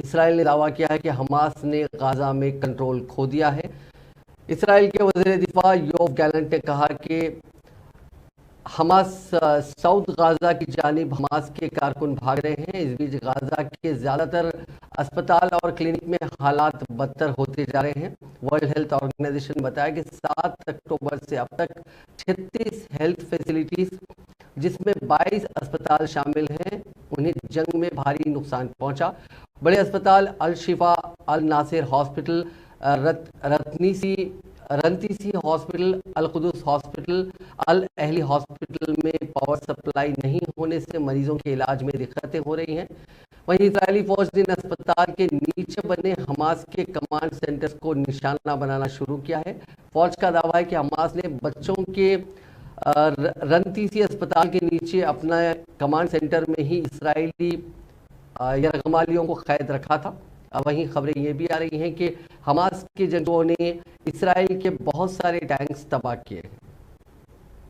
اسرائیل نے دعویٰ کیا ہے کہ حماس نے غازہ میں کنٹرول کھو دیا ہے۔ اسرائیل کے وزیر دفاع یوف گیلنٹ نے کہا کہ حماس ساؤتھ غازہ کی جانب حماس کے کارکن بھاگ رہے ہیں۔ اس بیچ غازہ کے زیادہ تر اسپتال اور کلینک میں حالات بدتر ہوتے جا رہے ہیں۔ ورلڈ ہیلتھ آرگنائزیشن نے بتایا کہ 7 اکتوبر سے اب تک 36 ہیلتھ فیسلٹیز جس میں 22 اسپتال شامل ہیں انہیں جنگ میں بھاری نقصان پہنچا۔ بڑے اسپتال الشفا، الناصر ہاسپٹل، رنتیسی ہاسپٹل، القدس ہاسپٹل، الاہلی ہاسپٹل میں پاور سپلائی نہیں ہونے سے مریضوں کے علاج میں دقتیں ہو رہی ہیں۔ وہیں اسرائیلی فوج نے اسپتال کے نیچے بنے حماس کے کمانڈ سینٹرز کو نشانہ بنانا شروع کیا ہے۔ فوج کا دعویٰ ہے کہ حماس نے بچوں کے رنتیسی اسپتال کے نیچے اپنا کمانڈ سینٹر میں ہی اسرائیلی یرغمالیوں کو قید رکھا تھا۔ وہیں خبریں یہ بھی آ رہی ہیں کہ حماس کے جنگجوؤں نے اسرائیل کے بہت سارے ٹینکس تباہ کیے۔